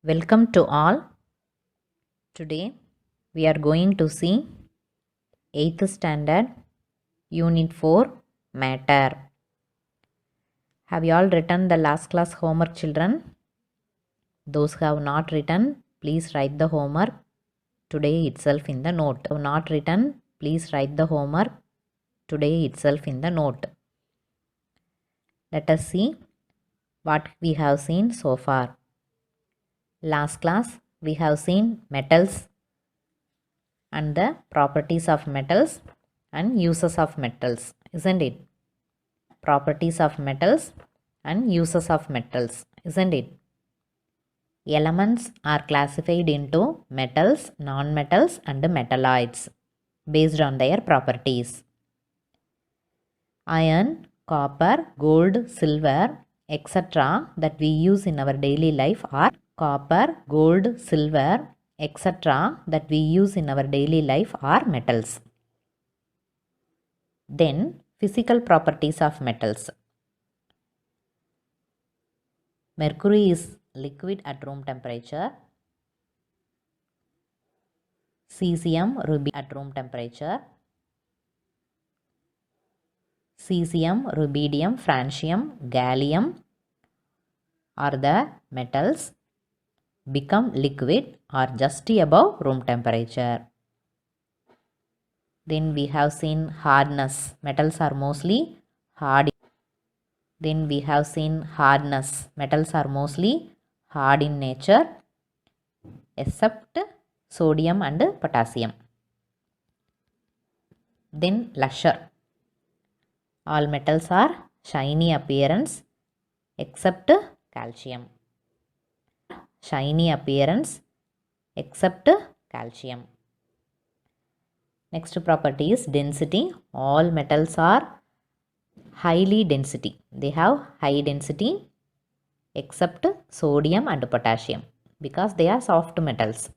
Welcome to all. Today we are going to see 8th standard unit 4 matter. Have you all written the last class homework, children? Those who have not written, please write the homework today itself in the note. Have not written, please write the homework today itself in the note. Let us see what we have seen so far. Last class we have seen metals and the properties of metals and uses of metals, isn't it? Properties of metals and uses of metals, isn't it? Elements are classified into metals, non-metals and metalloids based on their properties. Iron, copper, gold, silver, etc. that we use in our daily life are copper, gold, silver, etc. that we use in our daily life are metals. Then physical properties of metals. Mercury is liquid at room temperature. Cesium, rubidium at room temperature. Cesium, rubidium, francium, gallium are the metals become liquid or just above room temperature. Then we have seen hardness. Metals are mostly hard. Then we have seen hardness. Metals are mostly hard in nature except sodium and potassium. Then luster. All metals are shiny appearance except calcium. Shiny appearance except calcium. Next property is density. All metals are highly density. They have high density except sodium and potassium because they are soft metals.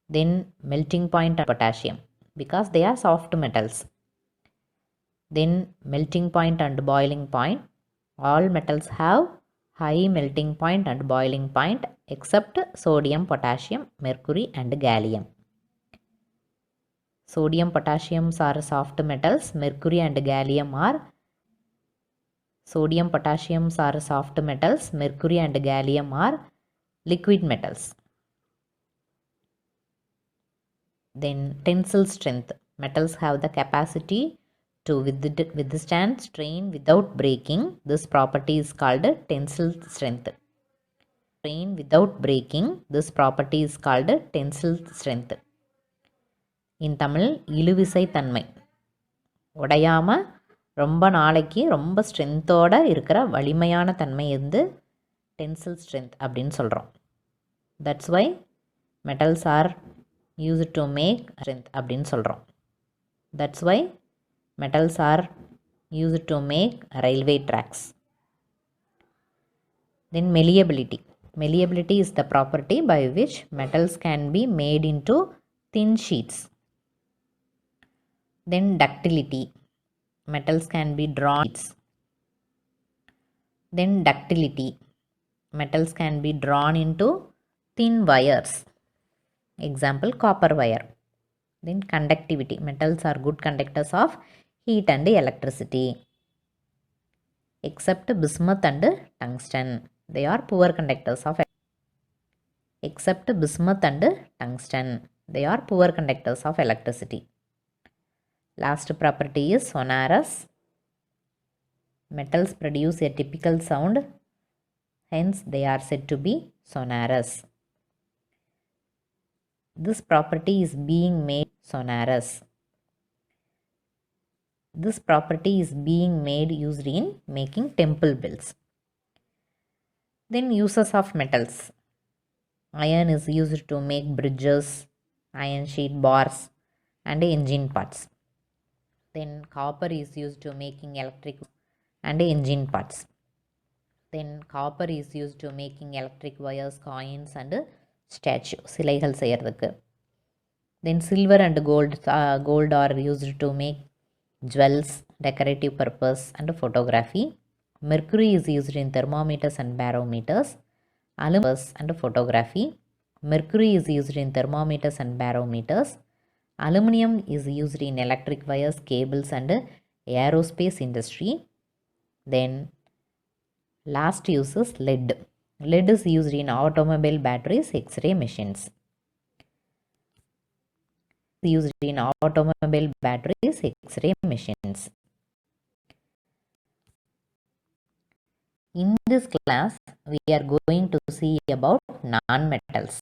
Then melting point of potassium because they are soft metals. Then melting point and boiling point. All metals have high melting point and boiling point except sodium, potassium, mercury and gallium. Sodium, potassium are soft metals. Mercury and gallium are Sodium, potassium are soft metals. Mercury and gallium are liquid metals. Then tensile strength. Metals have the capacity to withstand strain without breaking. This property is called tensile strength. Strain without breaking. This property is called tensile strength. In Tamil, இழுவிசை தன்மை. உடையாம ரொம்ப நாளைக்கு ரொம்ப ஸ்ட்ரென்த்தோடு இருக்கிற வலிமையான தன்மை வந்து tensile strength அப்படின்னு சொல்கிறோம். That's why metals are used to make strength அப்படின்னு சொல்கிறோம். That's why metals are used to make railway tracks. Then malleability. Malleability is the property by which metals can be made into thin sheets. Then ductility. Metals can be drawn. Then ductility. Metals can be drawn into thin wires. Example, copper wire. Then conductivity. Metals are good conductors of heat and electricity. Except bismuth and tungsten. They are poor conductors of except bismuth and tungsten. They are poor conductors of electricity. Last property is sonorous. Metals produce a typical sound, hence they are said to be sonorous. This property is being made sonorous. This property is being made used in making temple bells. Then uses of metals. Iron is used to make bridges, iron sheet bars and engine parts. Then copper is used to making electric and engine parts. Then copper is used to making electric wires, coins and statue சிலைகள் செய்யறதுக்கு. Then silver and gold are used to make jewels, decorative purpose and photography. Mercury is used in thermometers and barometers. aluminum and photography. Mercury is used in thermometers and barometers. Aluminum is used in electric wires, cables and aerospace industry. Then last use is lead. Lead is used in automobile batteries, X-ray machines. Used in automobile batteries, X-ray machines. In this class, we are going to see about non-metals.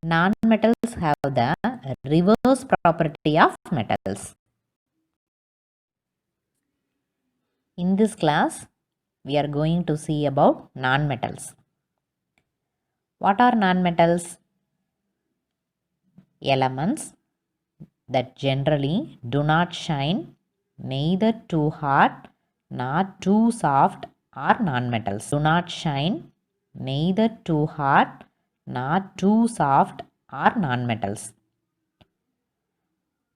Non-metals have the reverse property of metals. In this class, we are going to see about non-metals. What are non-metals? Elements that generally do not shine, neither too hot nor too soft, are non-metals. Do not shine, neither too hot nor too soft, are non-metals.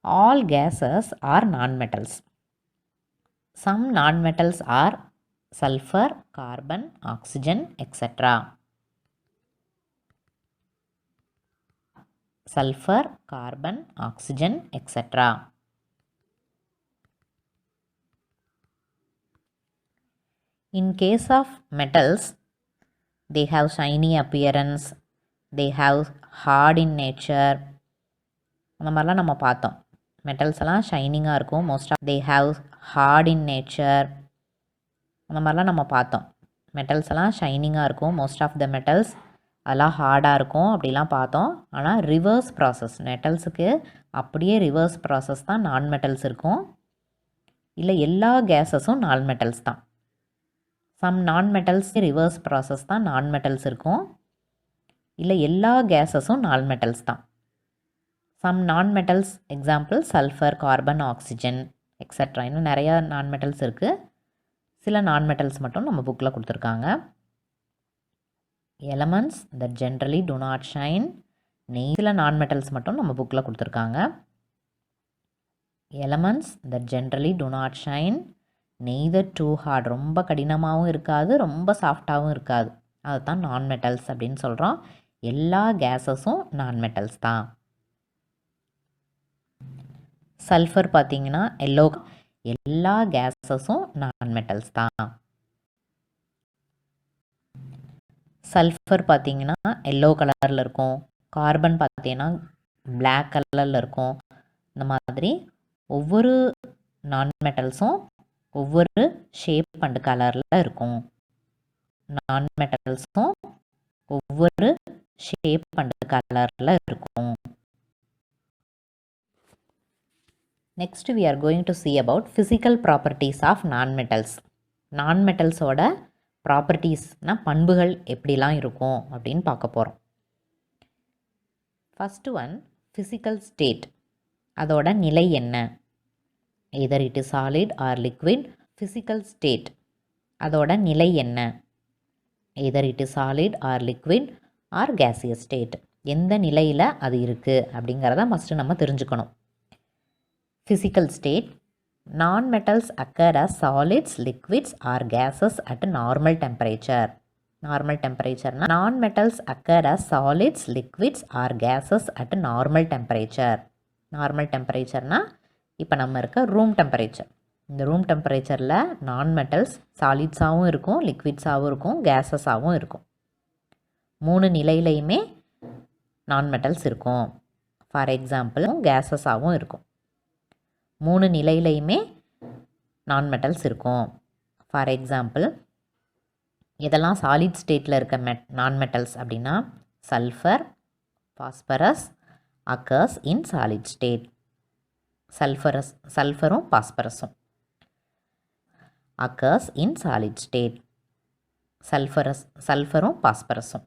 All gases are non-metals. Some non-metals are sulfur, carbon, oxygen, etc. Sulfur, carbon, oxygen, etc. In case of metals, they have shiny appearance, they have hard in nature. அந்த மாதிரிலாம் நம்ம பார்த்தோம். Metals எல்லாம் ஷைனிங்காக இருக்கும். Most of they have hard in nature. அந்த மாதிரிலாம் நம்ம பார்த்தோம். மெட்டல்ஸ் எல்லாம் ஷைனிங்காக இருக்கும். மோஸ்ட் ஆஃப் த மெட்டல்ஸ் அதெல்லாம் ஹார்டாக இருக்கும் அப்படிலாம் பார்த்தோம். ஆனால் ரிவர்ஸ் ப்ராசஸ் மெட்டல்ஸுக்கு அப்படியே ரிவர்ஸ் ப்ராசஸ் தான் நான் மெட்டல்ஸ் இருக்கும். இல்லை எல்லா கேஸஸும் நான் மெட்டல்ஸ் தான். Some non metals reverse process தான் நான் மெட்டல்ஸ் இருக்கும். இல்லை எல்லா கேஸஸும் நான் மெட்டல்ஸ் தான். Some non metals example sulphur, carbon, oxygen extra. இன்னும் நிறையா நான் மெட்டல்ஸ் இருக்குது. சில நான் மெட்டல்ஸ் மட்டும் நம்ம புக்கில் கொடுத்துருக்காங்க. Elements that generally do not shine, சில நான் மெட்டல்ஸ் மட்டும் நம்ம புக்கில் கொடுத்துருக்காங்க. Elements that generally do not shine, neither too hard, ரொம்ப கடினமாகவும் இருக்காது, ரொம்ப சாஃப்டாகவும் இருக்காது. அதுதான் நான் மெட்டல்ஸ் அப்படின்னு சொல்கிறோம். எல்லா கேஸஸும் நான் மெட்டல்ஸ் தான். சல்ஃபர் பார்த்தீங்கன்னா எல்லோ, எல்லா கேஸஸும் நான் மெட்டல்ஸ் தான். சல்ஃபர் பார்த்தீங்கன்னா எல்லோ கலரில் இருக்கும். கார்பன் பார்த்தீங்கன்னா பிளாக் கலரில் இருக்கும். இந்த மாதிரி ஒவ்வொரு நான் மெட்டல்ஸும் ஒவ்வொரு ஷேப் அண்ட் கலரில் இருக்கும். நான் மெட்டல்ஸும் ஒவ்வொரு ஷேப் அண்ட் கலரில் இருக்கும். Next we are going to see about physical properties of non-metals. non-metals-ஓட ப்ராப்பர்ட்டிஸ்னா பண்புகள் எப்படிலாம் இருக்கும் அப்படின்னு பார்க்க போகிறோம். First one physical state. அதோட நிலை என்ன? Either it is solid or liquid. Physical state அதோட நிலை என்ன? Either it is solid or liquid or gaseous state. எந்த நிலையில் அது இருக்குது அப்படிங்கிறத ஃபஸ்ட்டு நம்ம தெரிஞ்சுக்கணும். Physical state. Non-metals occur as solids, liquids or gases at normal temperature. Normal temperature na non-metals occur as solids, liquids or gases at normal temperature. Normal temperature na இப்போ நம்ம இருக்க ரூம் டெம்பரேச்சர். இந்த room டெம்பரேச்சரில் நான்-மெட்டல்ஸ் சாலிட்ஸாகவும் இருக்கும், லிக்விட்ஸாகவும் இருக்கும், கேஸஸாகவும் இருக்கும். 3 நிலையிலையுமே நான்-மெட்டல்ஸ் இருக்கும். For example கேஸஸாகவும் இருக்கும். 3 நிலையிலையுமே நான் மெட்டல்ஸ் இருக்கும். ஃபார் எக்ஸாம்பிள் இதெல்லாம் சாலிட் ஸ்டேட்டில் இருக்க நான் மெட்டல்ஸ் அப்படின்னா sulphur, phosphorus occurs in solid state. சல்ஃபரும் பாஸ்பரஸும் அக்கர்ஸ் இன் சாலிட் ஸ்டேட். சல்ஃபரும் பாஸ்பரஸும்.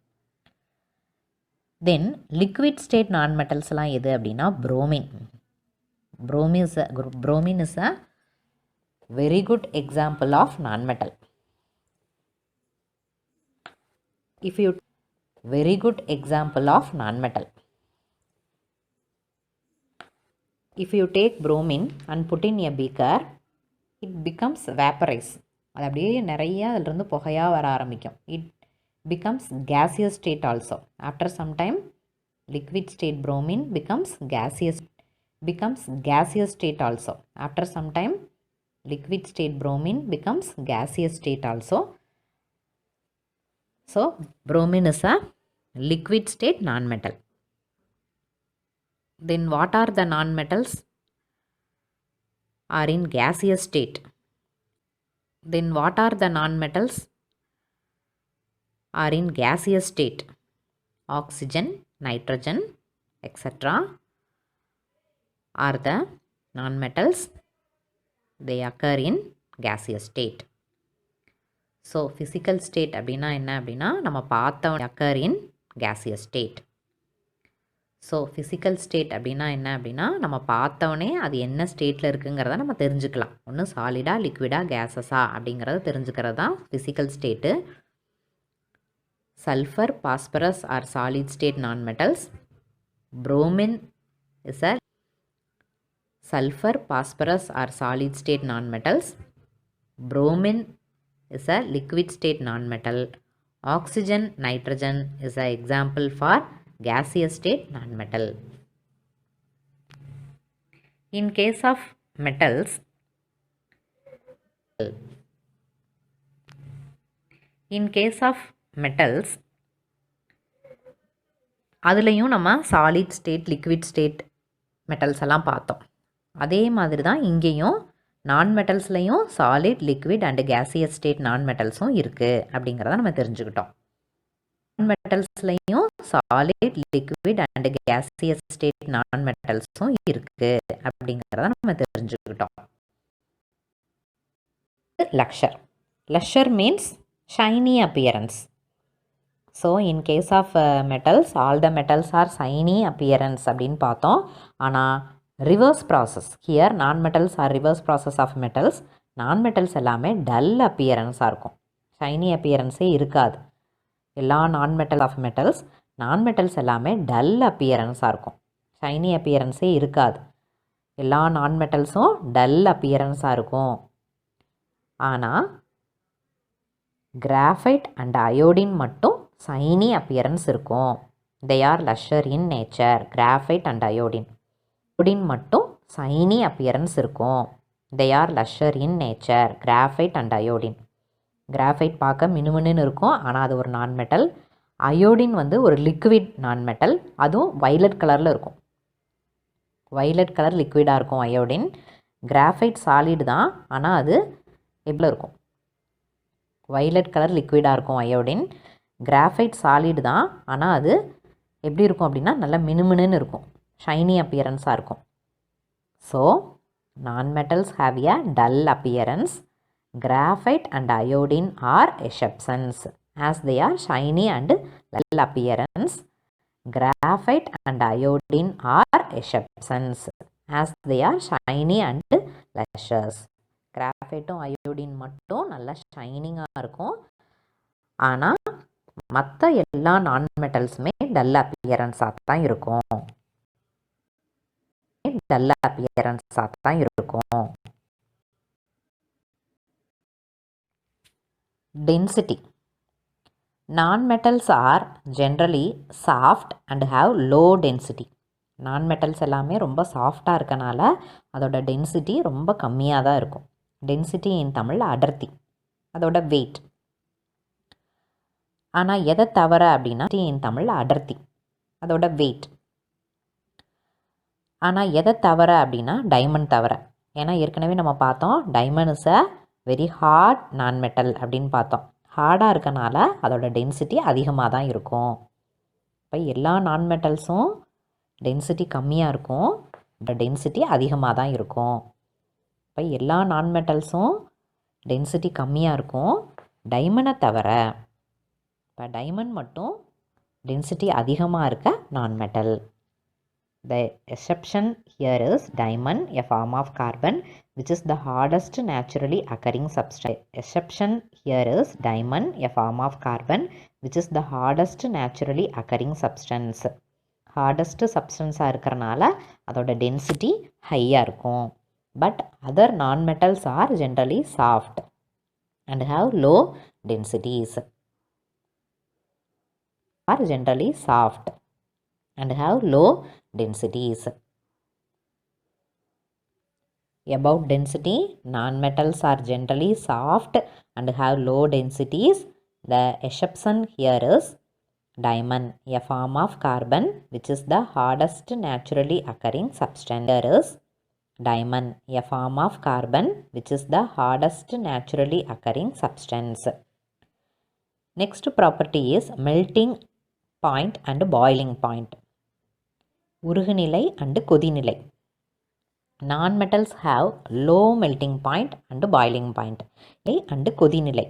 தென் லிக்விட் ஸ்டேட் நான் மெட்டல்ஸ்லாம் எது அப்படின்னா bromine. Bromine is a very good example of non-metal. Very good example of non-metal. If you take bromine and put in a beaker, it becomes vaporized. அது அப்படியே நிறைய அதிலிருந்து புகையாக வர ஆரம்பிக்கும். It becomes gaseous state also. After some time, liquid state bromine becomes gaseous state also. After some time, liquid state bromine becomes gaseous state also. So bromine is a liquid state nonmetal. Then what are the nonmetals? Are in gaseous state. Then what are the nonmetals? Are in gaseous state. Oxygen, nitrogen, etc. are the nonmetals. They occur in gaseous state. So physical state அப்படின்னா என்ன அப்படின்னா நம்ம பார்த்த occur in gaseous state. So physical state அப்படின்னா என்ன அப்படின்னா நம்ம பார்த்தோன்னே அது என்ன ஸ்டேட்டில் இருக்குங்கிறத நம்ம தெரிஞ்சுக்கலாம். ஒன்று சாலிடா லிக்விடா கேஸஸா அப்படிங்கிறத தெரிஞ்சுக்கிறது தான் physical state. Sulphur, phosphorus are solid state nonmetals. bromine is a sulfur, phosphorus are solid state nonmetals. Bromine is a liquid state nonmetal. Oxygen, nitrogen is an example for gaseous state nonmetal. In case of metals, அதுலேயும் நம்ம solid state liquid state metals எல்லாம் பார்த்தோம். அதே மாதிரி தான் இங்கேயும் நான்மெட்டல்ஸ்லேயும் solid liquid and gaseous state நான்மெட்டல்ஸும் இருக்குது அப்படிங்கிறத நம்ம தெரிஞ்சுக்கிட்டோம். நான்மெட்டல்ஸ்லேயும் solid liquid and gaseous state நான்மெட்டல்ஸும் இருக்குது அப்படிங்கிறத நம்ம தெரிஞ்சுக்கிட்டோம். Lustre means shiny appearance. So in case of metals all the metals are shiny appearance அப்படின்னு பார்த்தோம். ஆனால் reverse process here nonmetals are reverse process of metals. Nonmetals எல்லாமே டல் அப்பியரன்ஸாக இருக்கும், ஷைனி அப்பியரன்ஸே இருக்காது. எல்லா நான்மெட்டல்ஸ் எல்லாமே டல் அப்பியரன்ஸாக இருக்கும், ஷைனி அப்பியரன்ஸே இருக்காது. எல்லா நான்மெட்டல்ஸும் டல் அப்பியரன்ஸாக இருக்கும். ஆனால் கிராஃபைட் அண்ட் அயோடின் மட்டும் ஷைனி அப்பியரன்ஸ் இருக்கும். They are lustre in nature. Graphite and iodine மட்டும் ஷைனி அப்பியரன்ஸ் இருக்கும். They are lustre in nature. Graphite and iodine. Graphite பார்க்க மினுமினுன்னு இருக்கும், ஆனால் அது ஒரு நான்மெட்டல். அயோடின் ஒரு லிக்விட் நான்மெட்டல், அதுவும் வைலட் கலரில் இருக்கும். வைலட் கலர் லிக்விடாக இருக்கும் அயோடின். கிராஃபைட் சாலிட் தான், ஆனால் அது எப்படி இருக்கும், வைலட் கலர் லிக்விடாக இருக்கும் அயோடின். கிராஃபைட் சாலிட் தான், ஆனால் அது எப்படி இருக்கும் அப்படின்னா நல்லா மினுமினுன்னு இருக்கும், ஷைனி அப்பியரன்ஸாக இருக்கும். So nonmetals have a dull appearance. Graphite and iodine are exceptions as they are shiny and dull appearance. Graphite and iodine are exceptions as they are shiny and luscious. கிராஃபைட்டும் அயோடின் மட்டும் நல்லா ஷைனிங்காக இருக்கும், ஆனால் மற்ற எல்லா நான்மெட்டல்ஸுமே டல் அப்பியரன்ஸாக தான் இருக்கும். Density. Non-metals are generally soft and have low density. நான்மெட்டல்ஸ் எல்லாமே ரொம்ப சாஃப்டாக இருக்கனால அதோட டென்சிட்டி ரொம்ப கம்மியாக தான் இருக்கும். டென்சிட்டி இன் தமிழ் அடர்த்தி, அதோட வெயிட். ஆனால் எதை தவிர அப்படின்னா இன் தமிழ் அடர்த்தி, அதோட வெயிட். ஆனால் எதை தவிர அப்படின்னா டைமண்ட் தவிர. ஏன்னா ஏற்கனவே நம்ம பார்த்தோம் diamond is a very hard nonmetal அப்படின்னு பார்த்தோம். ஹார்டாக இருக்கனால அதோட டென்சிட்டி அதிகமாக தான் இருக்கும். இப்போ எல்லா நான்மெட்டல்ஸும் டென்சிட்டி கம்மியாக இருக்கும், டென்சிட்டி அதிகமாக தான் இருக்கும். இப்போ எல்லா நான்மெட்டல்ஸும் டென்சிட்டி கம்மியாக இருக்கும், டைமண்டை தவிர. இப்போ டைமண்ட் மட்டும் டென்சிட்டி அதிகமாக இருக்க நான்மெட்டல். The exception here is diamond, a form of carbon which is the hardest naturally occurring substance. Exception here is diamond, a form of carbon which is the hardest naturally occurring substance. Hardest substance இருக்கிறனால அதோட density ஹையாக இருக்கும். But other nonmetals are generally soft. and have low densities, are generally soft and have low densities. About density, nonmetals are generally soft and have low densities. The exception here is diamond, a form of carbon which is the hardest naturally occurring substance. Here is diamond, a form of carbon which is the hardest naturally occurring substance. Next property is melting point and boiling point. உருகுநிலை and கொதிநிலை. Non-metals have low melting point and boiling point and கொதிநிலை.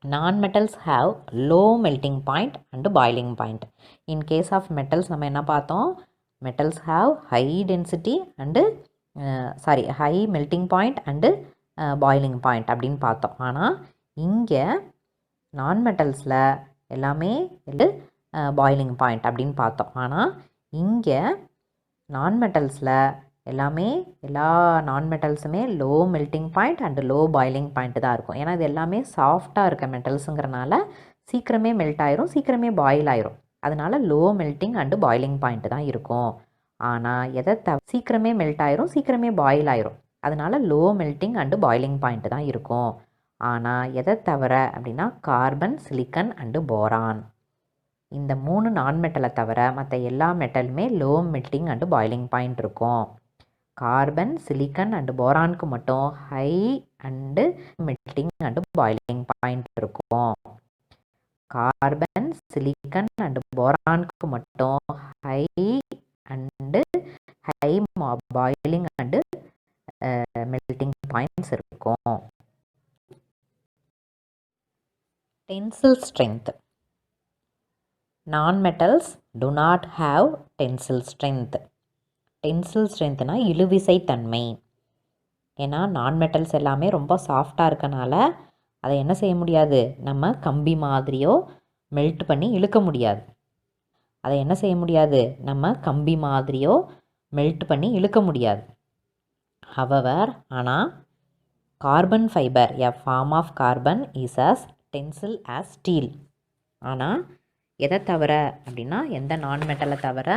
Non-metals have low melting point and boiling point. In case of metals நம்ம என்ன பார்த்தோம்? Metals have high density and high melting point and boiling point அப்படின்னு பார்த்தோம். ஆனால் இங்கே non-metalsல எல்லாமே பாய்லிங் பாயிண்ட் அப்படின்னு பார்த்தோம். ஆனால் இங்கே non-metalsல எல்லாமே எல்லா நான்மெட்டல்ஸுமே low melting point and low boiling point தான் இருக்கும். ஏன்னா இது எல்லாமே சாஃப்டாக இருக்க மெட்டல்ஸுங்கிறனால சீக்கிரமே மெல்ட் ஆயிரும், சீக்கிரமே பாயில் ஆயிரும். அதனால் low melting and boiling point தான் இருக்கும். ஆனால் சீக்கிரமே மெல்ட் ஆயிரும், சீக்கிரமே பாயில் ஆயிரும். அதனால் low melting and boiling point தான் இருக்கும். ஆனால் எதை தவிர அப்படின்னா கார்பன், சிலிக்கன் அண்டு போரான், இந்த 3 நான்மெட்டலை தவிர மற்ற எல்லா மெட்டலுமே low melting and boiling point இருக்கும். கார்பன், சிலிக்கன் அண்டு போரானுக்கு மட்டும் high and melting and boiling point இருக்கும். கார்பன், சிலிக்கன் அண்டு போரானுக்கு மட்டும் high and high boiling and melting points இருக்கும். Tensile strength. Non-metals do not have tensile strength. Tensile ஸ்ட்ரென்த்னா இழுவிசை தன்மை. ஏன்னா நான்மெட்டல்ஸ் எல்லாமே ரொம்ப சாஃப்டாக இருக்கனால அதை என்ன செய்ய முடியாது, நம்ம கம்பி மாதிரியோ மெல்ட் பண்ணி இழுக்க முடியாது. அதை என்ன செய்ய முடியாது, நம்ம கம்பி மாதிரியோ மெல்ட் பண்ணி இழுக்க முடியாது. However, ஆனால் carbon fibre, a form of carbon is as tensile as steel. ஆனால் எதை தவிர அப்படின்னா எந்த நான்மெட்டலை தவிர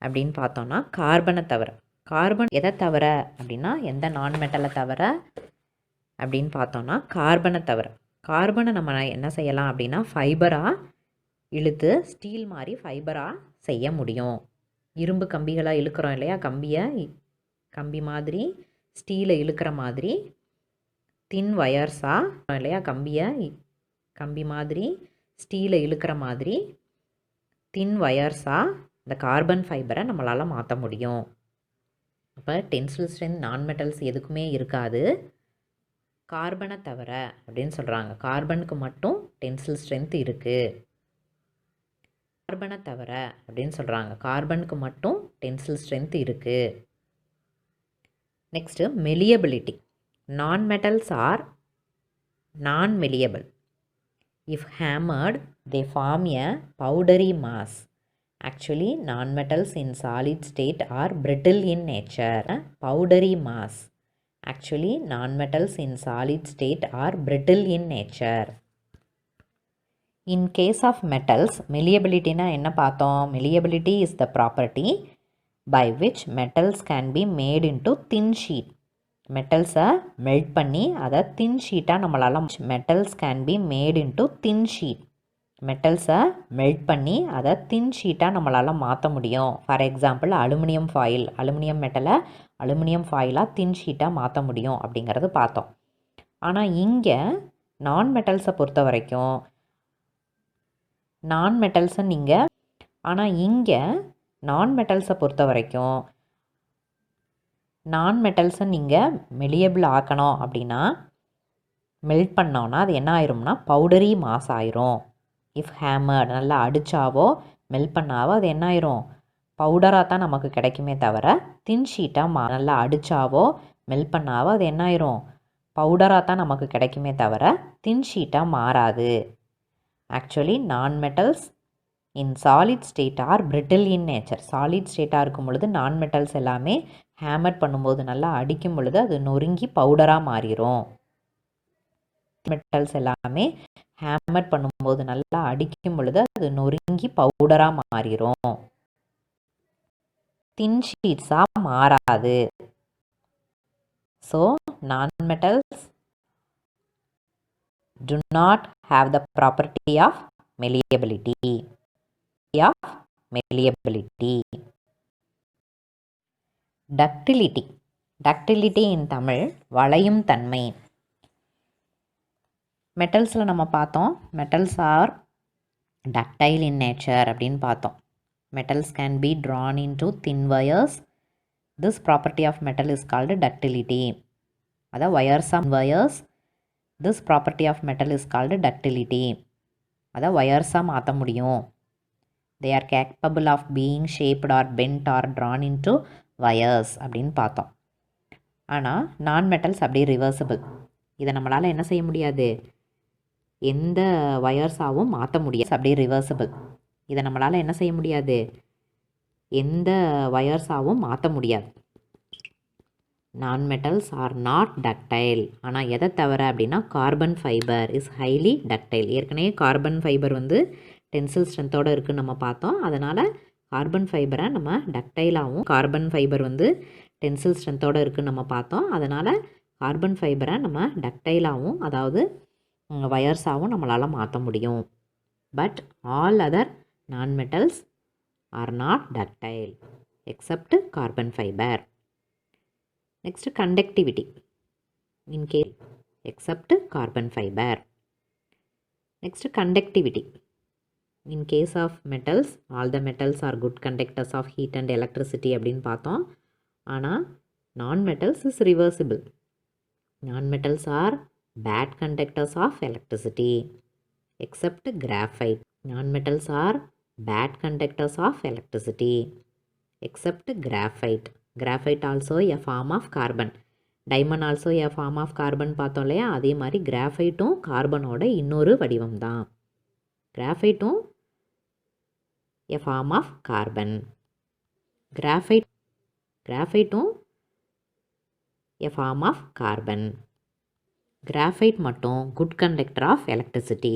அப்படின்னு பார்த்தோன்னா கார்பனை தவிர. கார்பன் எதை தவிர அப்படின்னா எந்த நான்மெட்டலை தவிர அப்படின்னு பார்த்தோன்னா கார்பனை தவிர. கார்பனை நம்ம என்ன செய்யலாம் அப்படின்னா ஃபைபராக இழுத்து ஸ்டீல் மாதிரி ஃபைபராக செய்ய முடியும். இரும்பு கம்பிகளாக இழுக்கிறோம் இல்லையா, கம்பி மாதிரி ஸ்டீலை இழுக்கிற மாதிரி தின் வயர்ஸாக இல்லையா, கம்பி மாதிரி ஸ்டீலை இழுக்கிற மாதிரி தின் வயர்ஸாக இந்த கார்பன் ஃபைபரை நம்மளால் மாற்ற முடியும். அப்போ டென்சில் ஸ்ட்ரென்த் நான்மெட்டல்ஸ் எதுக்குமே இருக்காது, கார்பனை தவிர அப்படின்னு சொல்கிறாங்க. கார்பனுக்கு மட்டும் டென்சில் ஸ்ட்ரென்த் இருக்குது. கார்பனை தவிர அப்படின்னு சொல்கிறாங்க. கார்பனுக்கு மட்டும் டென்சில் ஸ்ட்ரென்த் இருக்குது. Next malleability. Nonmetals are non-malleable. If hammered, they form a powdery mass. Actually, nonmetals in solid state are brittle in nature. Powdery mass. Actually, nonmetals in solid state are brittle in nature. In case of metals, malleability na enna paathom? Malleability is the property by which metals can be made into thin sheet. மெட்டல்ஸை melt பண்ணி அதை thin ஷீட்டாக நம்மளால் metals can be made into thin sheet. மெட்டல்ஸை melt பண்ணி அதை thin ஷீட்டாக நம்மளால் மாற்ற முடியும். For example aluminium foil, aluminium மெட்டலை அலுமினியம் ஃபாயிலாக தின் ஷீட்டாக மாற்ற முடியும் அப்படிங்கிறது பார்த்தோம். ஆனால் இங்கே நான் மெட்டல்ஸை பொறுத்த வரைக்கும் நான் மெட்டல்ஸை நீங்கள் மெலியபிள் ஆக்கணும் அப்படின்னா மெல்ட் பண்ணோன்னா அது என்ன ஆயிரும்னா பவுடரி மாஸ் ஆயிரும். இஃப் ஹேமர்ட், நல்லா அடித்தாவோ மெல்ட் பண்ணாவோ அது என்ன ஆயிரும், பவுடராக தான் நமக்கு கிடைக்குமே தவிர தின் ஷீட்டாக நல்லா அடித்தாவோ மெல்ட் பண்ணாவோ அது என்ன ஆயிரும், பவுடராக தான் நமக்கு கிடைக்குமே தவிர தின் ஷீட்டாக மாறாது. Actually non metals in solid state are brittle in nature. Solid ஸ்டேட்டாக இருக்கும் பொழுது நான் மெட்டல்ஸ் எல்லாமே ஹேமர் பண்ணும்போது நல்லா அடிக்கும் பொழுது அது நொறுங்கி பவுடராக மாறிடும். மெட்டல்ஸ் எல்லாமே ஹேமர் பண்ணும்போது நல்லா அடிக்கும் பொழுது அது நொறுங்கி பவுடராக மாறிடும், தின் ஷீட்ஸாக மாறாது. So non-metals do not have the property of malleability. Ductility in Tamil வளையும் தன்மை. மெட்டல்ஸில் நம்ம பார்த்தோம், metals are ductile in nature அப்படின்னு பார்த்தோம். Metals can B drawn into thin wires. This property of metal is called ductility. அதாவது wires. This property of metal is called ductility. அதாவது வயர்ஸாக மாற்ற முடியும். They are capable of being shaped or bent or drawn into wires அப்படின்னு பார்த்தோம். ஆனால் non metals அப்படியே reversible. இதை நம்மளால் என்ன செய்ய முடியாது, எந்த வயர்ஸாகவும் மாற்ற முடியாது. அப்படியே ரிவர்சிபிள். இதை நம்மளால் என்ன செய்ய முடியாது, எந்த வயர்ஸாகவும் மாற்ற முடியாது. நான் மெட்டல்ஸ் ஆர் நாட் டக்டைல். ஆனால் எதை தவிர அப்படின்னா carbon fibre is highly ductile. ஏற்கனவே கார்பன் ஃபைபர் டென்சில் ஸ்ட்ரென்த்தோடு இருக்குதுன்னு நம்ம பார்த்தோம். அதனால் கார்பன் ஃபைபரை நம்ம டக்டைலாகவும், கார்பன் ஃபைபர் டென்சில் ஸ்ட்ரென்த்தோடு இருக்குதுன்னு நம்ம பார்த்தோம். அதனால் கார்பன் ஃபைபரை நம்ம டக்டைலாகவும், அதாவது வயர்ஸாகவும் நம்மளால் மாற்ற முடியும். But all other non metals are not ductile except carbon fibre. Next conductivity in case except carbon fibre. Next conductivity in case of metals all the metals are good conductors of heat and electricity அப்படின்னு பார்த்தோம். ஆனால் non metals is reversible. Non metals are bad conductors of electricity except graphite. Non metals are bad conductors of electricity except graphite. Graphite also a form of carbon. Diamond also a form of carbon பார்த்தோம் இல்லையா, அதே மாதிரி கிராஃபைட்டும் கார்பனோட இன்னொரு வடிவம் தான். கிராஃபைட்டும் எ ஃபார்ம் ஆஃப் கார்பன். கிராஃபைட்டும் a form of carbon. Graphite மட்டும் good conductor of electricity.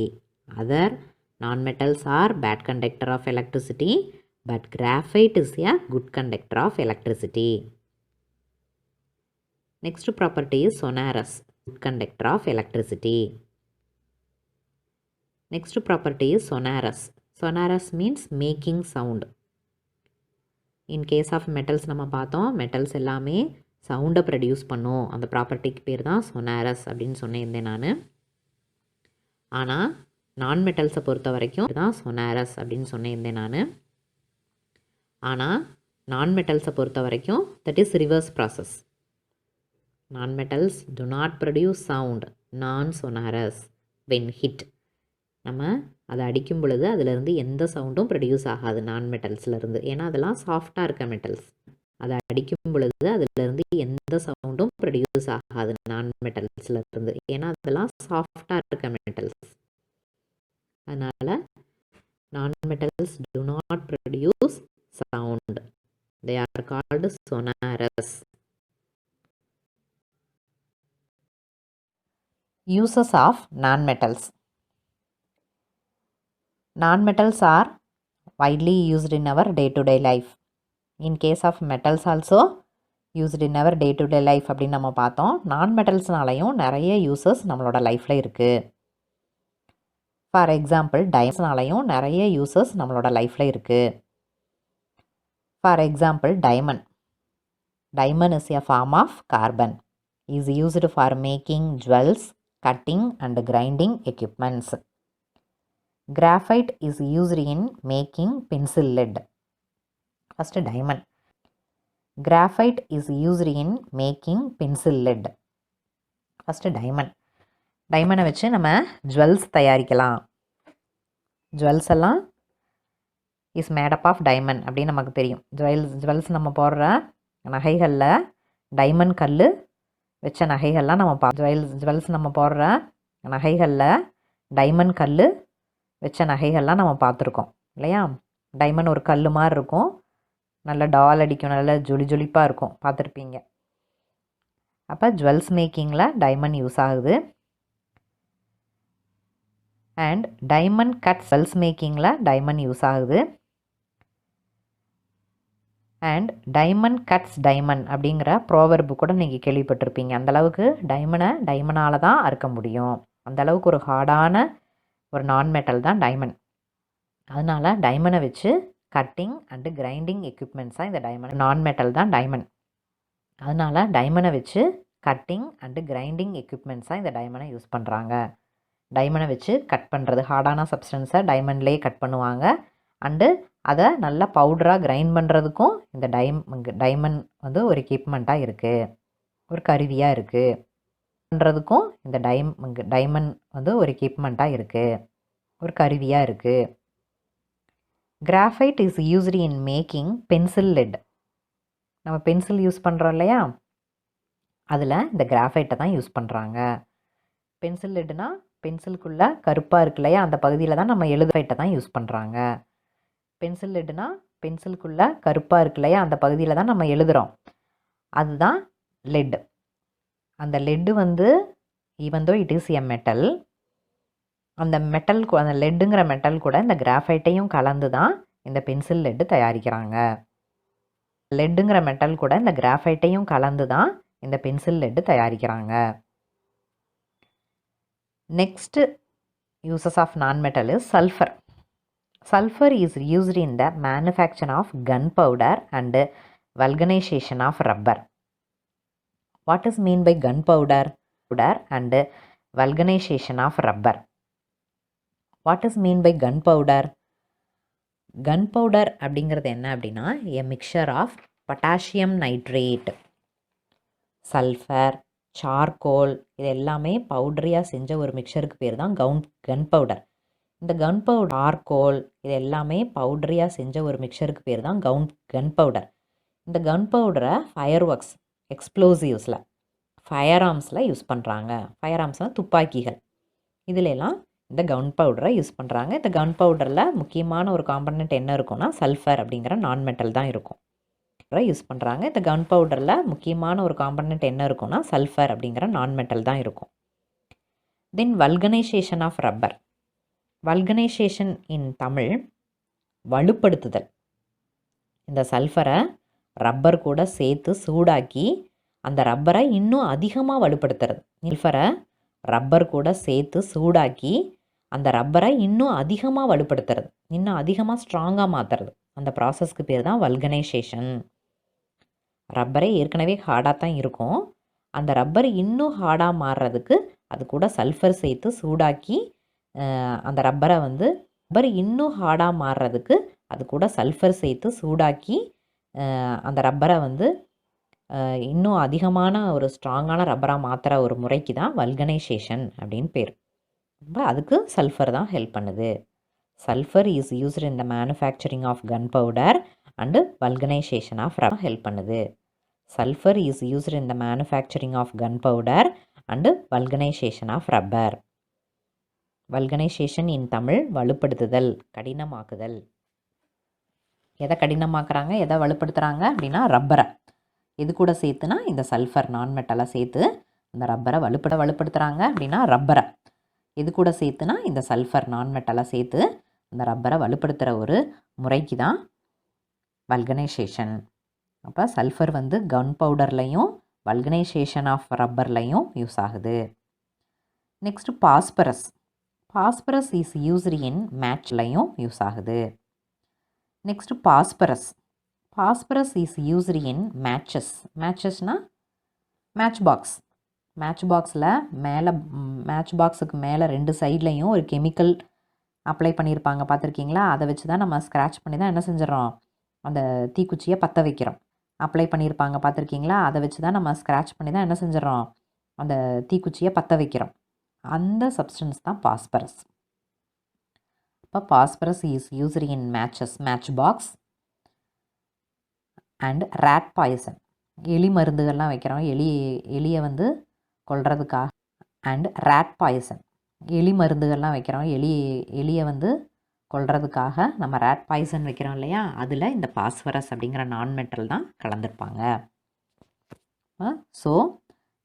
Other non-metals are bad conductor of electricity, but graphite is a good conductor of electricity. Next property is sonorous, good conductor of electricity. Next property is sonorous. Sonorous means making sound. In case of metals நம்ம பார்த்தோம், metals எல்லாமே சவுண்டை produce பண்ணும். அந்த ப்ராப்பர்ட்டிக்கு பேர் தான் sonorous அப்படின்னு சொன்னேன் நான். ஆனால் நான் மெட்டல்ஸை பொறுத்த வரைக்கும் தான் சொனாரஸ் அப்படின்னு சொன்னேன் நான். ஆனால் நான் மெட்டல்ஸை பொறுத்த வரைக்கும் தட் இஸ் ரிவர்ஸ் ப்ராசஸ். நான் metals do not produce sound, நான் சொனாரஸ் வென் ஹிட். நம்ம அதை அடிக்கும் பொழுது அதிலிருந்து எந்த சவுண்டும் ப்ரொடியூஸ் ஆகாது நான் மெட்டல்ஸ்லேருந்து. ஏன்னா அதெல்லாம் சாஃப்டாக இருக்க மெட்டல்ஸ். அதை அடிக்கும் பொழுது அதிலிருந்து எந்த சவுண்டும் ப்ரொடியூஸ் ஆகாது நான் மெட்டல்ஸ்லேருந்து. ஏன்னா அதெல்லாம் சாஃப்டாக இருக்க மெட்டல்ஸ். அதனால் non metals do not produce sound. They are called sonorous. Uses of non-metals. Non-metals are widely used in our day-to-day life. In case of metals also used in our day-to-day life அப்படின்னு நம்ம பார்த்தோம். நான் மெட்டல்ஸ்னாலையும் நிறைய uses நம்மளோட லைஃப்பில் இருக்குது. For example டைமண்ட்ஸ்னாலையும் நிறைய uses நம்மளோட லைஃப்பில் இருக்குது. For example diamond is a form of carbon, is used for making jewels, cutting and grinding equipments. Graphite is used in making pencil lead. First diamond. Graphite is used in making pencil lead. First டைமண்டை வச்சு நம்ம jewels தயாரிக்கலாம். Jewels எல்லாம் is made up of diamond அப்படின்னு நமக்கு தெரியும். Jewels நம்ம போடுற நகைகளில் டைமண்ட் கல் வச்ச நகைகள்லாம் நம்ம ஜுவல்ஸ் நம்ம போடுற நகைகளில் டைமண்ட் கல் வச்ச நகைகள்லாம் நம்ம பார்த்துருக்கோம் இல்லையா. டைமண்ட் ஒரு கல் மாதிரி இருக்கும், நல்ல டால் அடிக்கும், நல்ல ஜொலிப்பாக இருக்கும், பார்த்துருப்பீங்க. அப்போ ஜுவல்ஸ் மேக்கிங்கில் டைமண்ட் யூஸ் ஆகுது. அண்ட் டைமண்ட் கட் செல்ஸ் மேக்கிங்கில் டைமண்ட் யூஸ் ஆகுது. அண்ட் டைமண்ட் கட்ஸ் டைமண்ட் அப்படிங்கிற ப்ரோவர்பு கூட நீங்கள் கேள்விப்பட்டிருப்பீங்க. அந்தளவுக்கு டைமண்டால் தான் அறுக்க முடியும். அந்தளவுக்கு ஒரு ஹார்டான ஒரு நான் மெட்டல் தான் டைமண்ட். அதனால் டைமண்டை வச்சு கட்டிங் அண்டு கிரைண்டிங் எக்யூப்மெண்ட்ஸாக இந்த டைமண்ட் நான் மெட்டல் தான் டைமண்ட். அதனால் டைமண்டை வச்சு கட்டிங் அண்டு கிரைண்டிங் எக்யூப்மெண்ட்ஸாக இந்த டைமண்டை யூஸ் பண்ணுறாங்க. டைமண்டை வச்சு கட் பண்ணுறது, ஹார்டான சப்ஸ்டன்ஸை டைமண்ட்லேயே கட் பண்ணுவாங்க. அண்டு அதை நல்லா பவுடராக கிரைண்ட் பண்ணுறதுக்கும் இந்த டைமண்ட் வந்து ஒரு எக்யூப்மெண்ட்டாக இருக்குது, ஒரு கருவியாக இருக்குது. பண்ணுறதுக்கும் இந்த டைமண்ட் வந்து ஒரு எக்யூப்மெண்ட்டாக இருக்குது, ஒரு கருவியாக இருக்குது. Graphite is used in making pencil let. நம்ம பென்சில் யூஸ் பண்ணுறோம் இல்லையா, அதில் இந்த கிராஃபைட்டை தான் யூஸ் பண்ணுறாங்க. பென்சில் லெட்னா பென்சிலுக்குள்ளே கருப்பாக இருக்கு இல்லையா, அந்த பகுதியில் தான் நம்ம எழுதுஃபைட்டை தான் யூஸ் பண்ணுறாங்க. பென்சில் லெட்னா பென்சிலுக்குள்ளே கருப்பாக இருக்கு இல்லையா, அந்த பகுதியில் தான் நம்ம எழுதுகிறோம், அதுதான் லெட். அந்த லெட்டு வந்து even though it is a metal, அந்த லெட்டுங்கிற மெட்டல் கூட இந்த கிராஃபைட்டையும் கலந்து தான் இந்த பென்சில் லெட்டு தயாரிக்கிறாங்க. லெட்டுங்கிற மெட்டல் கூட இந்த கிராஃபைட்டையும் கலந்து தான் இந்த பென்சில் லெட்டு தயாரிக்கிறாங்க. Next uses of non metal is sulphur. Sulphur is used in the manufacture of gunpowder and vulcanisation of rubber. What is mean by gunpowder and vulcanisation of rubber? What is mean by gunpowder? Gunpowder அப்படிங்கிறது என்ன அப்படின்னா, a mixture of potassium nitrate, sulphur, charcoal, இது எல்லாமே பவுடரியாக செஞ்ச ஒரு மிக்சருக்கு பேர் தான் கன் powder. இந்த கன் பவுடர், சார்கோல், இது எல்லாமே பவுடரியாக செஞ்ச ஒரு மிக்சருக்கு பேர் தான் கன் பவுடர். இந்த கன் பவுடரை ஃபயர் ஒர்க்ஸ், எக்ஸ்ப்ளோசிவ்ஸில், ஃபயர் ஆர்ம்ஸில் யூஸ் பண்ணுறாங்க. ஃபயர் ஆர்ம்ஸ்னால் துப்பாக்கிகள், இதிலெல்லாம் இந்த கன் பவுடரை யூஸ் பண்ணுறாங்க. இந்த கன் பவுடரில் முக்கியமான ஒரு காம்பனண்ட் என்ன இருக்கும்னா சல்ஃபர் அப்படிங்கிற நான் மெட்டல் தான் இருக்கும், யூஸ் பண்ணுறாங்க. இந்த கன் பவுடரில் முக்கியமான ஒரு காம்பனண்ட் என்ன இருக்கும்னா சல்ஃபர் அப்படிங்கிற நான் மெட்டல் தான் இருக்கும். தென் vulcanisation of rubber. Vulcanisation in Tamil வலுப்படுத்துதல். இந்த சல்ஃபரை ரப்பர் கூட சேர்த்து சூடாக்கி அந்த ரப்பரை இன்னும் அதிகமாக வலுப்படுத்துறது. சல்ஃபரை ரப்பர் கூட சேர்த்து சூடாக்கி அந்த ரப்பரை இன்னும் அதிகமாக வலுப்படுத்துறது, இன்னும் அதிகமாக ஸ்ட்ராங்காக மாற்றுறது, அந்த ப்ராசஸ்க்கு பேர் தான் வல்கனைசேஷன். ரப்பரே ஏற்கனவே ஹார்டாக தான் இருக்கும், அந்த ரப்பர் இன்னும் ஹார்டாக மாறுறதுக்கு அது கூட சல்ஃபர் சேர்த்து சூடாக்கி அந்த ரப்பரை வந்து இன்னும் ஹார்டாக மாறுறதுக்கு அது கூட சல்ஃபர் சேர்த்து சூடாக்கி அந்த ரப்பரை வந்து இன்னும் அதிகமான ஒரு ஸ்ட்ராங்கான ரப்பராக மாற்றுற ஒரு முறைக்கு தான் வல்கனைசேஷன் அப்படின்னு பேர். அதுக்கு சல்ஃபர் தான் ஹெல்ப் பண்ணுது. Sulphur is used in the manufacturing of gunpowder and vulcanisation of rubber help பண்ணுது. Sulphur is used in the manufacturing of gunpowder and vulcanisation of rubber. Vulcanisation in Tamil வலுப்படுத்துதல், கடினமாக்குதல். எதை கடினமாக்குறாங்க, எதை வலுப்படுத்துகிறாங்க அப்படின்னா ரப்பரை. எது கூட சேர்த்துனா இந்த சல்ஃபர் நான் மெட்டலை சேர்த்து இந்த ரப்பரை வலுப்படுத்துகிறாங்க அப்படின்னா ரப்பரை. எது கூட சேர்த்துனா இந்த சல்ஃபர் நான் மெட்டலை சேர்த்து இந்த ரப்பரை வலுப்படுத்துகிற ஒரு முறைக்கு தான் வல்கனைசேஷன். அப்போ சல்ஃபர் வந்து கன் பவுடர்லையும் வல்கனைசேஷன் ஆஃப் ரப்பர்லையும் யூஸ் ஆகுது. Next phosphorus. Phosphorus is used in மேட்ச்லையும் யூஸ் ஆகுது. Next phosphorus. Phosphorus is used in matches. மேட்சஸ்னால் மேட்ச் பாக்ஸ். மேட்ச் பாக்ஸில் மேலே, மேட்ச் பாக்ஸுக்கு மேலே 2 சைட்லேயும் ஒரு கெமிக்கல் அப்ளை பண்ணியிருப்பாங்க, பார்த்துருக்கீங்களா? அதை வச்சு தான் நம்ம ஸ்க்ராட்ச் பண்ணி தான் என்ன செஞ்சிடறோம், அந்த தீக்குச்சியை பற்ற வைக்கிறோம். அப்ளை பண்ணியிருப்பாங்க, பார்த்துருக்கீங்களா? அதை வச்சு தான் நம்ம ஸ்க்ராட்ச் பண்ணி தான் என்ன செஞ்சிடறோம், அந்த தீக்குச்சியை பற்ற வைக்கிறோம். அந்த சப்ஸ்டன்ஸ் தான் பாஸ்பரஸ். இப்போ phosphorus is used in matches, matchbox and rat poison. எலி மருந்துகள்லாம் வைக்கிறோம், எலியை வந்து கொல்றதுக்காக. அண்ட் ரேட் பாய்சன், எலி மருந்துகள்லாம் வைக்கிறோம், எலியை வந்து கொல்றதுக்காக நம்ம ரேட் பாய்சன் வைக்கிறோம் இல்லையா, அதில் இந்த பாஸ்பரஸ் அப்படிங்கிற நான் மெட்டல் தான் கலந்துருப்பாங்க. So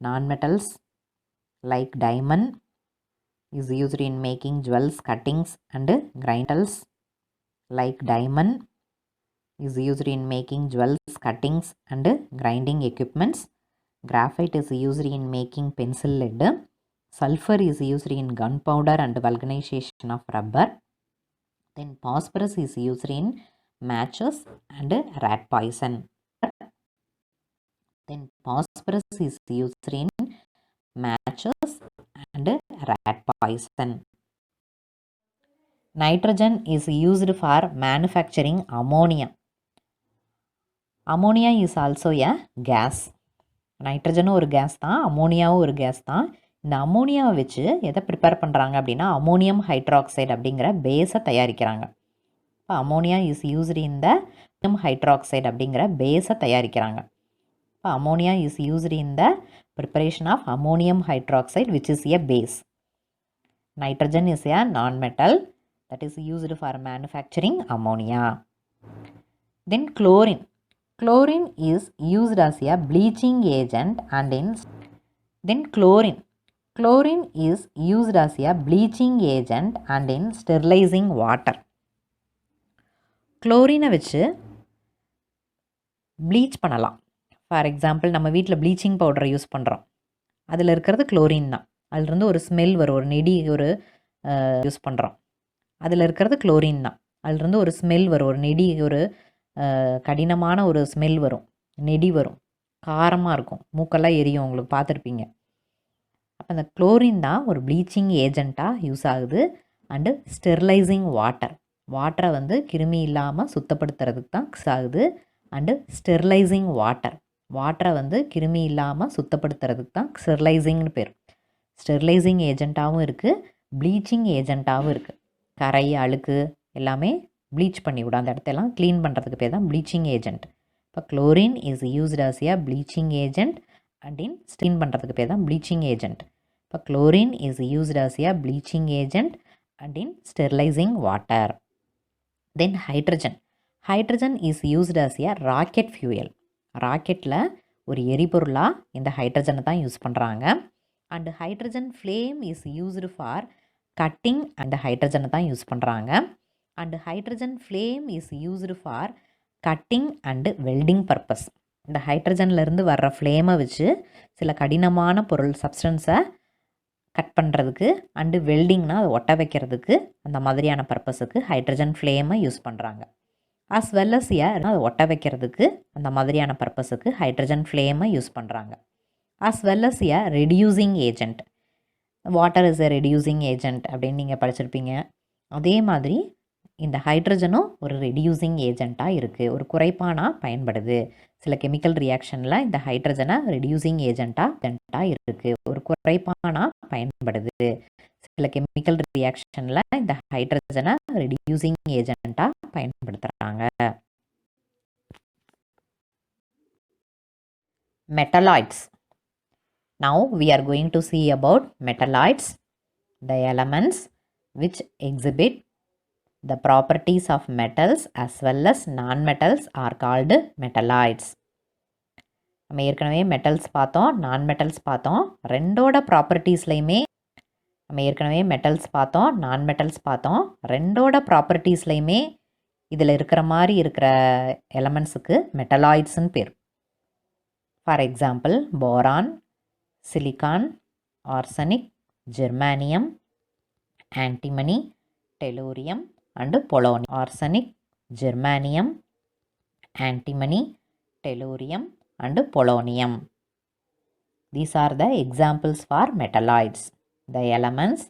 non metals like diamond, is used in making jewels, cuttings and grinders. Like diamond is used in making jewels, cuttings and grinding equipments. Graphite is used in making pencil lead. Sulfur is used in gunpowder and vulcanization of rubber. Then phosphorus is used in matches and rat poison. Then phosphorus is used in matches and rat poison. Nitrogen is used for manufacturing ammonia. Ammonia is also a gas. நைட்ரஜனும் ஒரு case தான், அமோனியாவும் ஒரு case தான். இந்த அமோனியாவை வச்சு எதை prepare பண்ணுறாங்க அப்படின்னா ammonium hydroxide அப்படிங்கிற பேஸை தயாரிக்கிறாங்க. இப்போ ammonia is used in the hydroxide அப்படிங்கிற பேஸை தயாரிக்கிறாங்க. இப்போ ammonia is used in the preparation of ammonium hydroxide which is a base. Nitrogen is a non-metal that is used for manufacturing ammonia. Then chlorine. Chlorine is used as a bleaching agent and in chlorine is used as a bleaching agent and in sterilizing water. குளோரினை வச்சு bleach பண்ணலாம். For example நம்ம வீட்டில் bleaching பவுடரை use பண்ணுறோம், அதில் இருக்கிறது chlorine தான். அதுலேருந்து ஒரு ஸ்மெல் வரும், ஒரு நெடி ஒரு யூஸ் பண்ணுறோம், அதில் இருக்கிறது குளோரின் தான். அதுலேருந்து ஒரு ஸ்மெல் வரும், ஒரு நெடி ஒரு கடினமான ஒரு ஸ்மெல் வரும், நெடி வரும், காரமாக இருக்கும், மூக்கெல்லாம் எரியும், உங்களுக்கு பார்த்துருப்பீங்க. அப்போ அந்த குளோரின் தான் ஒரு ப்ளீச்சிங் ஏஜெண்ட்டாக யூஸ் ஆகுது. அண்டு ஸ்டெர்லைசிங் வாட்டரை வந்து கிருமி இல்லாமல் சுத்தப்படுத்துறதுக்கு தான் யூஸ் ஆகுது. அண்டு ஸ்டெர்லைசிங் வாட்டரை வந்து கிருமி இல்லாமல் சுத்தப்படுத்துறதுக்கு தான் ஸ்டெர்லைசிங்னு பேர். ஸ்டெர்லைசிங் ஏஜெண்ட்டாகவும் இருக்குது, ப்ளீச்சிங் ஏஜெண்ட்டாகவும் இருக்குது. கரை அழுக்கு எல்லாமே ப்ளீச் பண்ணி விடும், அந்த இடத்தெல்லாம் க்ளீன் பண்ணுறதுக்கு பேர் தான் ப்ளீச்சிங் ஏஜெண்ட். இப்போ chlorine is used as a bleaching agent and in clean பண்ணுறதுக்கு பேர் தான் ப்ளீச்சிங் ஏஜெண்ட். இப்போ chlorine is used as a bleaching agent and in sterilising water. Then hydrogen is used as a rocket fuel. ராக்கெட்டில் ஒரு எரிபொருளாக இந்த ஹைட்ரஜனை தான் யூஸ் பண்ணுறாங்க. And hydrogen flame is used for cutting அந்த ஹைட்ரஜனை தான் யூஸ் பண்ணுறாங்க. And hydrogen flame is used for cutting and welding purpose. இந்த ஹைட்ரஜன்லேருந்து வர்ற ஃப்ளேமை வச்சு சில கடினமான பொருள் சப்ஸ்டன்ஸை கட் பண்ணுறதுக்கு அண்டு வெல்டிங்னால் அதை ஒட்ட வைக்கிறதுக்கு அந்த மாதிரியான பர்பஸுக்கு ஹைட்ரஜன் ஃப்ளேமை யூஸ் பண்ணுறாங்க. அஸ் வெல் அஸ் அதை ஒட்ட வைக்கிறதுக்கு அந்த மாதிரியான பர்பஸுக்கு ஹைட்ரஜன் ஃப்ளேமை யூஸ் பண்ணுறாங்க. As well as reducing agent. Water is a reducing agent அப்படின்னு நீங்கள் படிச்சிருப்பீங்க. அதே மாதிரி இந்த ஹைட்ரஜனும் ஒரு ரெடியூசிங் ஏஜெண்ட்டாக இருக்குது, ஒரு குறைப்பானாக பயன்படுது. சில கெமிக்கல் ரியாக்ஷனில் இந்த ஹைட்ரஜனை ரெடியூசிங் ஏஜெண்ட்டாக இருக்குது, ஒரு குறைப்பானாக பயன்படுது. சில கெமிக்கல் ரியாக்ஷனில் இந்த ஹைட்ரஜனை ரெடியூசிங் ஏஜெண்ட்டாக பயன்படுத்துகிறாங்க. Metalloids. Now we are going to see about metalloids, the elements which exhibit the properties of metals as well as non-metals are called metalloids. நம்ம ஏற்கனவே மெட்டல்ஸ் பார்த்தோம், நான் மெட்டல்ஸ் பார்த்தோம். ரெண்டோட ப்ராப்பர்ட்டிஸ்லையுமே ரெண்டோட ப்ராப்பர்ட்டிஸ்லையுமே இதில் இருக்கிற மாதிரி இருக்கிற எலமெண்ட்ஸுக்கு மெட்டலாய்ட்ஸ்ன்னு பேர். For example boron, silicon, arsenic, germanium, antimony, tellurium and polonium. Arsenic, germanium, antimony, tellurium and polonium. These are the examples for metalloids. The elements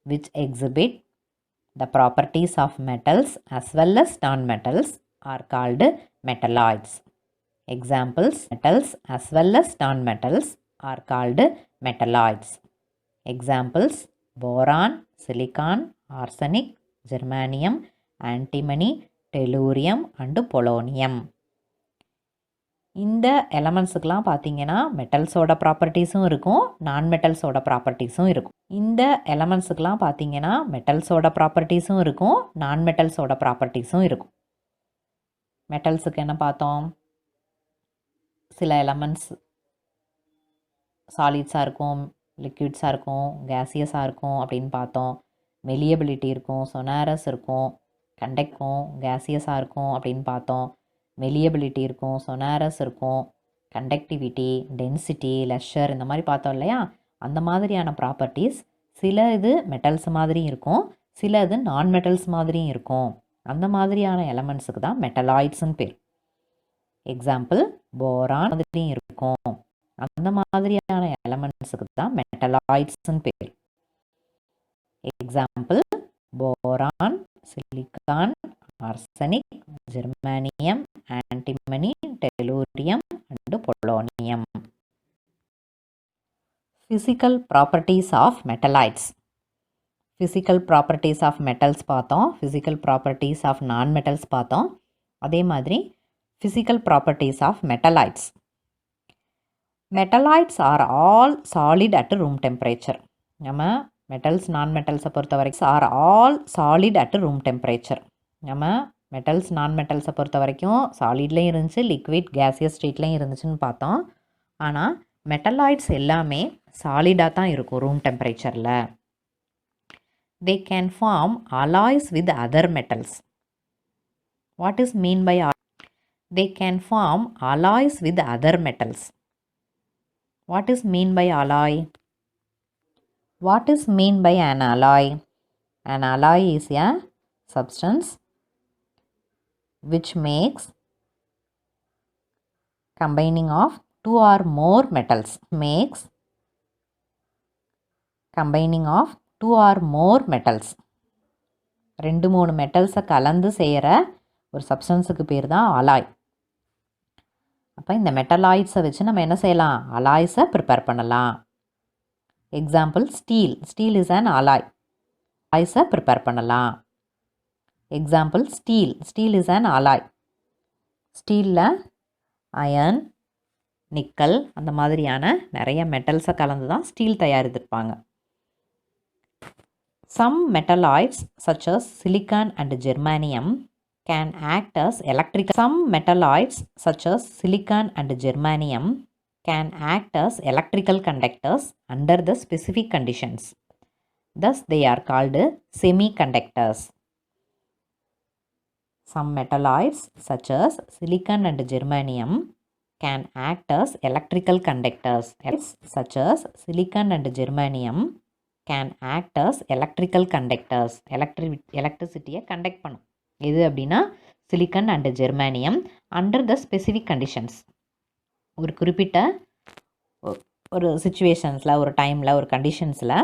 which exhibit the properties of metals as well as non-metals are called metalloids. Examples: metals as well as non-metals are called metalloids. Examples: boron, silicon, arsenic, germanium, antimony, tellurium and polonium. இந்த எலமெண்ட்ஸுக்கெலாம் பார்த்தீங்கன்னா மெட்டல்ஸோட ப்ராப்பர்ட்டிஸும் இருக்கும், நான் மெட்டல்ஸோட ப்ராப்பர்ட்டிஸும் இருக்கும். இந்த எலமெண்ட்ஸுக்கெலாம் பார்த்தீங்கன்னா மெட்டல்ஸோட ப்ராப்பர்ட்டிஸும் இருக்கும், நான் மெட்டல்ஸோட ப்ராப்பர்ட்டிஸும் இருக்கும். மெட்டல்ஸுக்கு என்ன பார்த்தோம்? சில எலமெண்ட்ஸ் சாலிட்ஸாக இருக்கும், லிக்விட்ஸாக இருக்கும், கேசியஸாக இருக்கும் அப்படின்னு பார்த்தோம். மெலியபிலிட்டி இருக்கும், சொனாரஸ் இருக்கும், கண்டக்டும் கேசியஸாக இருக்கும் அப்படின்னு பார்த்தோம். மெலியபிலிட்டி இருக்கும், சொனாரஸ் இருக்கும், கண்டக்டிவிட்டி, டென்சிட்டி, லெஷர் இந்த மாதிரி பார்த்தோம் இல்லையா? அந்த மாதிரியான ப்ராப்பர்ட்டிஸ் சில இது மெட்டல்ஸ் மாதிரியும் இருக்கும், சில இது நான் மெட்டல்ஸ் மாதிரியும் இருக்கும். அந்த மாதிரியான எலமெண்ட்ஸுக்கு தான் மெட்டலாய்ட்ஸ்ன்னு பேர். எக்ஸாம்பிள் போரான் மாதிரியும் இருக்கும். அந்த மாதிரியான எலமெண்ட்ஸுக்கு தான் மெட்டலாய்ட்ஸ்ன்னு பேர். Example boron, silicon, arsenic, germanium, antimony, tellurium and polonium. Physical properties of metalloids. Physical properties of metals பார்த்தோம், physical properties of non metals பார்த்தோம். அதே மாதிரி physical properties of metalloids. Metalloids are all solid at room temperature. நம்ம metals non மெட்டல்ஸை பொறுத்த வரைக்கும் are all solid at room temperature. நம்ம metals non மெட்டல்ஸை பொறுத்த வரைக்கும் சாலிட்லேயும் இருந்துச்சு, லிக்விட் கேசியஸ் ஸ்டேட்லேயும் இருந்துச்சுன்னு பார்த்தோம். ஆனால் மெட்டலாய்ட்ஸ் எல்லாமே சாலிடாக தான் இருக்கும் ரூம் டெம்பரேச்சரில். They can form alloys with other metals. What is mean by they can form alloys with other metals? What is mean by alloy? What is mean by an alloy? An alloy is a substance which makes combining of two or more metals. Makes combining of two or more metals. 2-3 மெட்டல்ஸை கலந்து செய்கிற ஒரு சப்ஸ்டன்ஸுக்கு பேர் தான் alloy. அப்போ இந்த மெட்டலாய்ட்ஸை வச்சு நம்ம என்ன செய்யலாம்? அலாய்ஸை ப்ரிப்பேர் பண்ணலாம். Example steel. Steel is an alloy. அலாய்ஸை ப்ரிப்பேர் பண்ணலாம். Example steel. Steel is an alloy. ஸ்டீலில் அயர்ன், நிக்கல் அந்த மாதிரியான நிறைய மெட்டல்ஸை கலந்து தான் ஸ்டீல் தயாரித்திருப்பாங்க. Some metalloids such as silicon and germanium can act as electrical. Some metalloids such as silicon and germanium can act as electrical conductors under the specific conditions. Thus they are called semiconductors. Some metalloids such as silicon and germanium can act as electrical conductors. Such as silicon and germanium can act as electrical conductors. எலக்ட்ரிசிட்டியை conduct பண்ணும். எது அப்படின்னா silicon and germanium under the specific conditions. ஒரு குறிப்பிட்ட ஒரு சுச்சுவேஷன்ஸில், ஒரு டைமில், ஒரு கண்டிஷன்ஸில்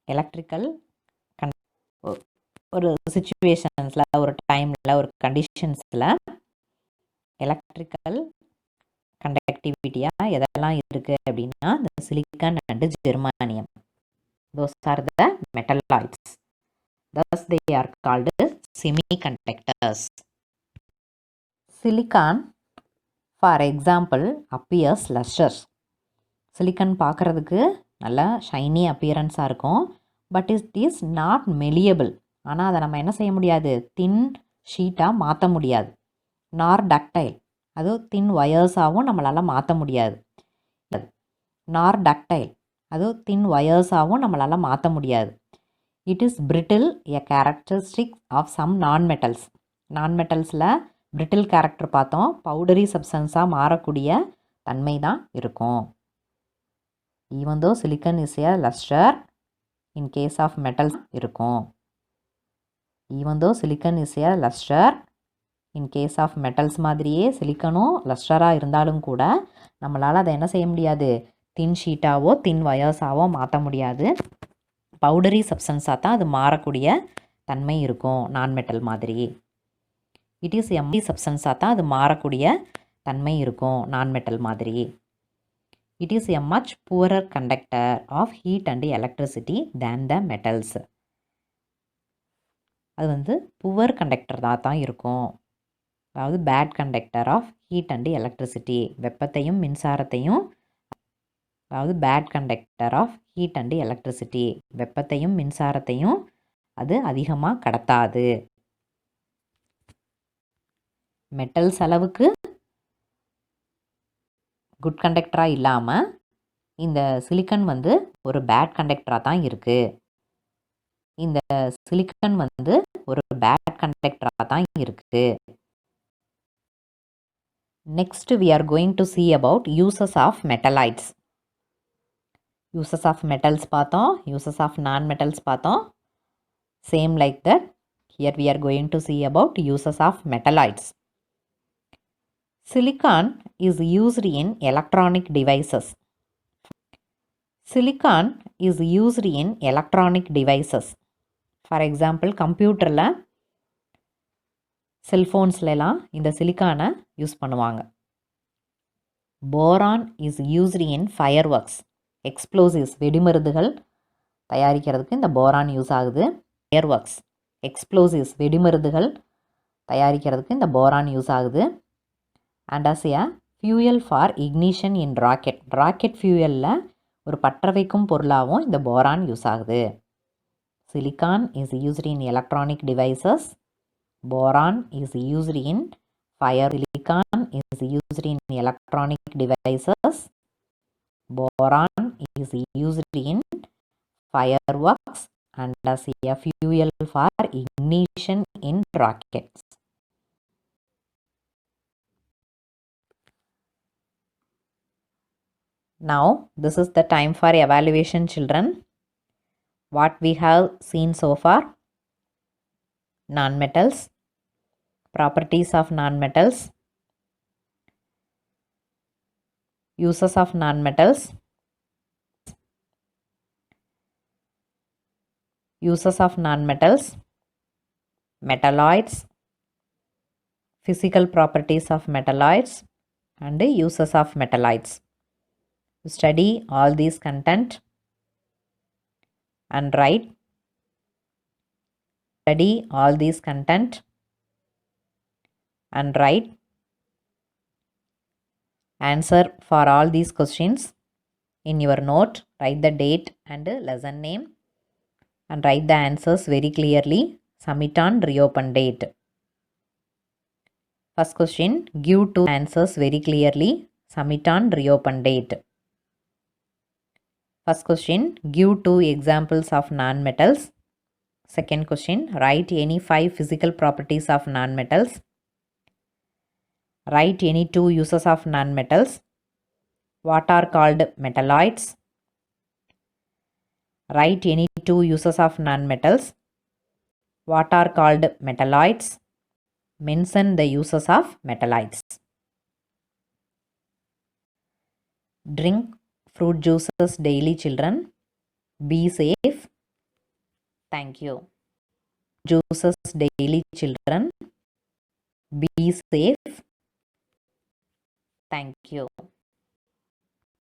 எலக்ட்ரிக்கல் ஒரு சுச்சுவேஷன்ஸில், ஒரு டைமில், ஒரு கண்டிஷன்ஸில் எலக்ட்ரிக்கல் கண்டக்டிவிட்டியாக எதெல்லாம் இருக்குது அப்படின்னா இந்த silicon and germanium. Those are the metalloids. Thus they are called semiconductors. Silicon, for example, appears lustrous. Silicon பார்க்குறதுக்கு நல்லா ஷைனி அப்பியரன்ஸாக இருக்கும். But it is not malleable. ஆனால் அதை நம்ம என்ன செய்ய முடியாது? தின் ஷீட்டாக மாற்ற முடியாது. நார் டக்டைல், அதுவும் தின் ஒயர்ஸாகவும் நம்மளால் மாற்ற முடியாது. நார் டக்டைல், அதுவும் தின் ஒயர்ஸாகவும் நம்மளால் மாற்ற முடியாது. It is brittle, a characteristic of some non metals. Non மெட்டல்ஸில் பிரிட்டில் கேரக்டர் பார்த்தோம். பவுடரி சப்ஸ்டன்ஸாக மாறக்கூடிய தன்மை தான் இருக்கும். Even though silicon is a lustre, in case of metals இருக்கும். Even though silicon is a lustre, in case of metals மாதிரியே சிலிக்கனும் லஸ்டராக இருந்தாலும் கூட நம்மளால் அதை என்ன செய்ய முடியாது? தின் ஷீட்டாவோ தின் வயர்ஸாவோ மாற்ற முடியாது. பவுடரி சப்ஸ்டன்ஸாக தான் அது மாறக்கூடிய தன்மை இருக்கும் நான் மெட்டல் மாதிரி. இட் இஸ் எம்டி சப்ஸ்டன்ஸாக தான் அது மாறக்கூடிய தன்மை இருக்கும் நான் மெட்டல் மாதிரி. It is a much poorer conductor of heat and electricity than the metals. அது வந்து புவர் கண்டக்டராக தான் இருக்கும். அதாவது bad conductor of heat and electricity. வெப்பத்தையும் மின்சாரத்தையும், அதாவது bad conductor of heat and electricity, வெப்பத்தையும் மின்சாரத்தையும் அது அதிகமாக கடத்தாது. மெட்டல்ஸ் அளவுக்கு குட் கண்டக்டராக இல்லாமல் இந்த சிலிக்கன் வந்து ஒரு பேட் கண்டக்டராக தான் இருக்குது. இந்த சிலிக்கன் வந்து ஒரு பேட் கண்டக்டராக தான் இருக்குது. Next we are going to see about uses of metallites. Uses of metals பார்த்தோம், uses of non-metals பார்த்தோம். Same like that, here we are going to see about uses of metallites. Silicon is used in electronic devices. Silicon is used in electronic devices. For example, கம்ப்யூட்டரில் செல்ஃபோன்ஸ்லாம் இந்த சிலிக்கானை use பண்ணுவாங்க. Boron is used in fireworks. Explosives வெடிமருந்துகள் தயாரிக்கிறதுக்கு இந்த boron use ஆகுது. Fireworks explosives வெடிமருந்துகள் தயாரிக்கிறதுக்கு இந்த போரான் யூஸ் ஆகுது. And as a fuel for ignition in rocket. Rocket ஃபியூயலில் ஒரு பற்ற வைக்கும் பொருளாகவும் இந்த போரான் யூஸ் ஆகுது. Silicon is used in electronic devices. Boron is used in fire. Silicon is used in electronic devices. Boron is used in fireworks and as a fuel for ignition in rockets. Now, this is the time for evaluation, children. What we have seen so far: non-metals, properties of non-metals, uses of non-metals, uses of non-metals, metalloids, physical properties of metalloids, and uses of metalloids. Study all these content and write. Study all these content and write. Answer for all these questions in your note. Write the date and lesson name and write the answers very clearly. Submit on reopen date. First question, give two answers very clearly. Submit on reopen date. First question, give two examples of non-metals. Second question, write any 5 physical properties of non-metals. Write any 2 uses of non-metals. What are called metalloids? Write any 2 uses of non-metals. What are called metalloids? Mention the uses of metalloids. Drink fruit juices daily, children. Be safe. Thank you. Juices daily, children. Be safe. Thank you.